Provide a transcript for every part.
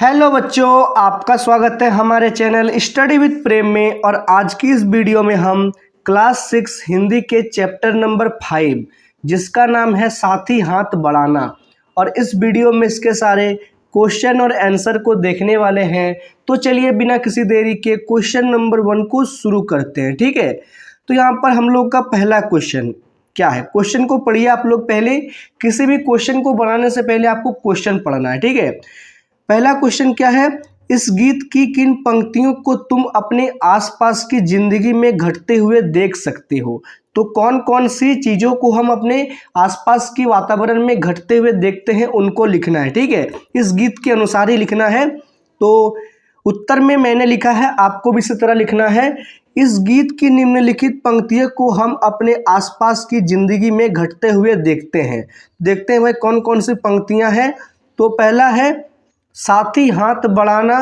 Hello बच्चों, आपका स्वागत है हमारे चैनल स्टडी विद प्रेम में। और आज की इस वीडियो में हम क्लास 6 हिंदी के चैप्टर नंबर 5 जिसका नाम है साथी हाथ बढ़ाना, और इस वीडियो में इसके सारे क्वेश्चन और आंसर को देखने वाले हैं। तो चलिए बिना किसी देरी के क्वेश्चन नंबर 1 को शुरू करते हैं। ठीक है, तो यहाँ पर हम लोग का पहला क्वेश्चन क्या है, क्वेश्चन को पढ़िए आप लोग। पहले किसी भी क्वेश्चन को बनाने से पहले आपको क्वेश्चन पढ़ना है। ठीक है, पहला क्वेश्चन क्या है, इस गीत की किन पंक्तियों को तुम अपने आसपास की जिंदगी में घटते हुए देख सकते हो। तो कौन कौन सी चीज़ों को हम अपने आसपास की वातावरण में घटते हुए देखते हैं उनको लिखना है। ठीक है, इस गीत के अनुसार ही लिखना है। तो उत्तर में मैंने लिखा है, आपको भी इसी तरह लिखना है। इस गीत की निम्नलिखित पंक्तियों को हम अपने आसपास की जिंदगी में घटते हुए देखते हैं। देखते हैं भाई कौन कौन सी पंक्तियां हैं। तो पहला है, साथी हाथ बढ़ाना,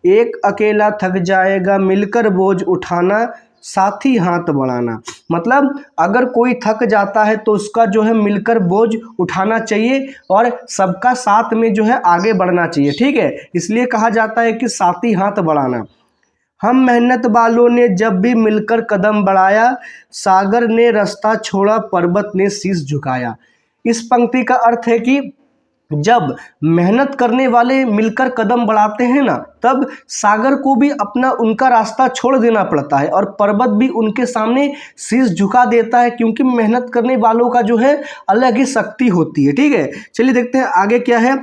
एक अकेला थक जाएगा मिलकर बोझ उठाना। साथी हाथ बढ़ाना मतलब अगर कोई थक जाता है तो उसका जो है मिलकर बोझ उठाना चाहिए और सबका साथ में जो है आगे बढ़ना चाहिए। ठीक है, इसलिए कहा जाता है कि साथी हाथ बढ़ाना। हम मेहनत वालों ने जब भी मिलकर कदम बढ़ाया, सागर ने रास्ता छोड़ा पर्वत ने शीश झुकाया। इस पंक्ति का अर्थ है कि जब मेहनत करने वाले मिलकर कदम बढ़ाते हैं ना, तब सागर को भी अपना उनका रास्ता छोड़ देना पड़ता है और पर्वत भी उनके सामने शीश झुका देता है, क्योंकि मेहनत करने वालों का जो है अलग ही शक्ति होती है। ठीक है, चलिए देखते हैं आगे क्या है।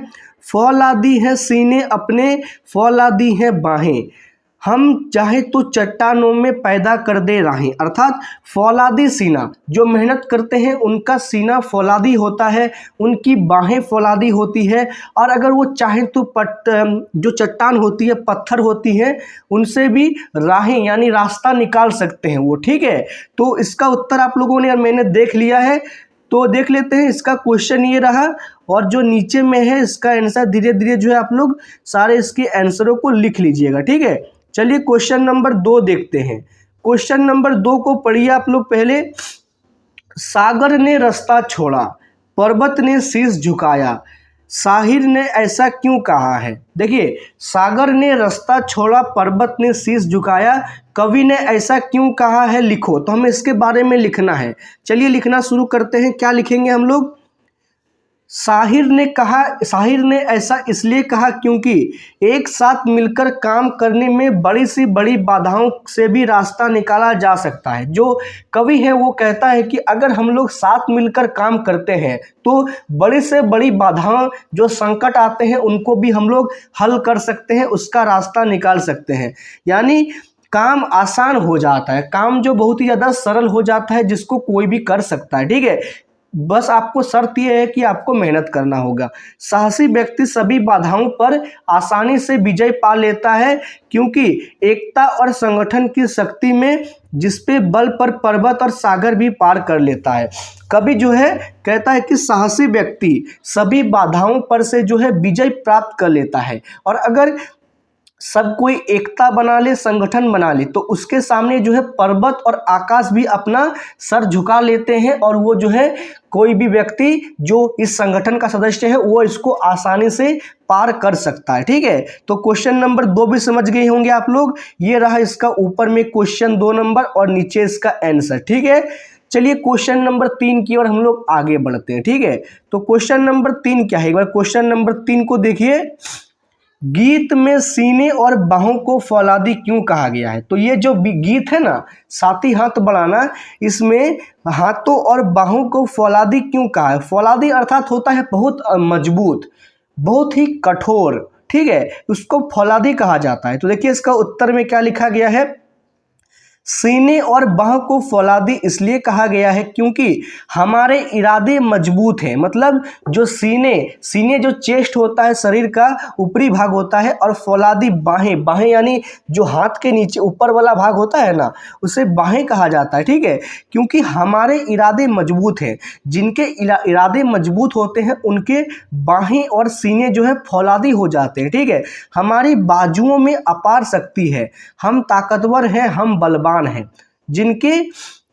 फौलादी है सीने अपने, फौलादी है बाहें, हम चाहे तो चट्टानों में पैदा कर दे राहें। अर्थात फौलादी सीना, जो मेहनत करते हैं उनका सीना फौलादी होता है, उनकी बाहें फौलादी होती है। और अगर वो चाहें तो जो चट्टान होती है, पत्थर होती है, उनसे भी राहें यानी रास्ता निकाल सकते हैं वो। ठीक है, तो इसका उत्तर आप लोगों ने और मैंने देख लिया है। तो देख लेते हैं, इसका क्वेश्चन ये रहा, और जो नीचे में है इसका आंसर धीरे धीरे जो है आप लोग सारे इसके आंसरों को लिख लीजिएगा। ठीक है, चलिए क्वेश्चन नंबर 2 देखते हैं। क्वेश्चन नंबर 2 को पढ़िए आप लोग पहले। सागर ने रास्ता छोड़ा, पर्वत ने शीश झुकाया, शाहिर ने ऐसा क्यों कहा है। देखिए, सागर ने रास्ता छोड़ा, पर्वत ने शीश झुकाया, कवि ने ऐसा क्यों कहा है, लिखो। तो हमें इसके बारे में लिखना है। चलिए लिखना शुरू करते हैं। क्या लिखेंगे हम लोग। शाहिर ने ऐसा इसलिए कहा क्योंकि एक साथ मिलकर काम करने में बड़ी सी बड़ी बाधाओं से भी रास्ता निकाला जा सकता है। जो कवि है वो कहता है कि अगर हम लोग साथ मिलकर काम करते हैं तो बड़ी से बड़ी बाधाओं, जो संकट आते हैं, उनको भी हम लोग हल कर सकते हैं, उसका रास्ता निकाल सकते हैं। यानी काम आसान हो जाता है, काम जो बहुत ही ज़्यादा सरल हो जाता है, जिसको कोई भी कर सकता है। ठीक है, बस आपको शर्त यह है कि आपको मेहनत करना होगा। साहसी व्यक्ति सभी बाधाओं पर आसानी से विजय पा लेता है, क्योंकि एकता और संगठन की शक्ति में जिसपे बल पर पर्वत और सागर भी पार कर लेता है। कवि जो है कहता है कि साहसी व्यक्ति सभी बाधाओं पर से जो है विजय प्राप्त कर लेता है, और अगर सब कोई एकता बना ले, संगठन बना ले, तो उसके सामने जो है पर्वत और आकाश भी अपना सर झुका लेते हैं, और वो जो है कोई भी व्यक्ति जो इस संगठन का सदस्य है वो इसको आसानी से पार कर सकता है। ठीक है, तो क्वेश्चन नंबर 2 भी समझ गए होंगे आप लोग। ये रहा इसका ऊपर में क्वेश्चन 2 नंबर और नीचे इसका आंसर। ठीक है, चलिए क्वेश्चन नंबर 3 की ओर हम लोग आगे बढ़ते हैं। ठीक है, तो क्वेश्चन नंबर 3 क्या है, एक बार क्वेश्चन नंबर 3 को देखिए। गीत में सीने और बाहों को फौलादी क्यों कहा गया है। तो ये जो गीत है ना, साथी हाथ बढ़ाना, इसमें हाथों और बाहों को फौलादी क्यों कहा है। फौलादी अर्थात होता है बहुत मजबूत, बहुत ही कठोर। ठीक है, उसको फौलादी कहा जाता है। तो देखिए इसका उत्तर में क्या लिखा गया है। सीने और बाह को फौलादी इसलिए कहा गया है क्योंकि हमारे इरादे मजबूत हैं। मतलब जो सीने जो चेस्ट होता है, शरीर का ऊपरी भाग होता है, और फौलादी बाहें यानी जो हाथ के नीचे ऊपर वाला भाग होता है ना, उसे बाहें कहा जाता है। ठीक है, क्योंकि हमारे इरादे मजबूत हैं। जिनके इरादे मजबूत होते हैं उनके बाहें और सीने जो है फौलादी हो जाते हैं। ठीक है, हमारी बाजुओं में अपार शक्ति है, हम ताकतवर हैं, हम बलवान हैं। जिनके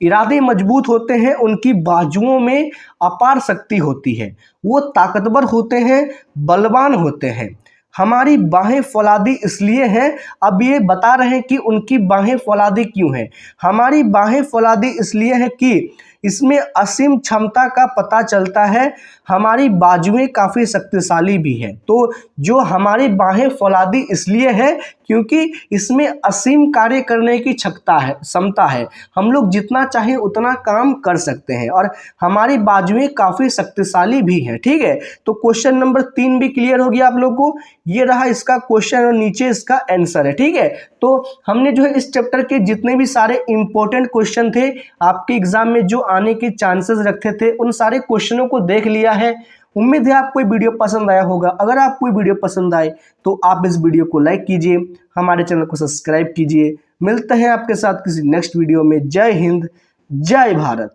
इरादे मजबूत होते हैं उनकी बाजुओं में अपार शक्ति होती है, वो ताकतवर होते हैं, बलवान होते हैं। हमारी बाहें फौलादी इसलिए हैं। अब ये बता रहे हैं कि उनकी बाहें फौलादी क्यों हैं। हमारी बाहें फौलादी इसलिए हैं कि इसमें असीम क्षमता का पता चलता है। हमारी बाजुएं काफ़ी शक्तिशाली भी हैं। तो जो हमारी बाहें फौलादी इसलिए है क्योंकि इसमें असीम कार्य करने की क्षमता है। हम लोग जितना चाहें उतना काम कर सकते हैं और हमारी बाजुएं काफ़ी शक्तिशाली भी हैं। ठीक है, तो क्वेश्चन नंबर 3 भी क्लियर हो गया आप लोग को। ये रहा इसका क्वेश्चन और नीचे इसका आंसर है। ठीक है, तो हमने जो है इस चैप्टर के जितने भी सारे इंपॉर्टेंट क्वेश्चन थे आपके एग्जाम में जो आने के चांसेस रखते थे उन सारे क्वेश्चनों को देख लिया है। उम्मीद है आपको ये वीडियो पसंद आया होगा। अगर आपको ये वीडियो पसंद आए तो आप इस वीडियो को लाइक कीजिए, हमारे चैनल को सब्सक्राइब कीजिए। मिलते हैं आपके साथ किसी नेक्स्ट वीडियो में। जय हिंद, जय भारत।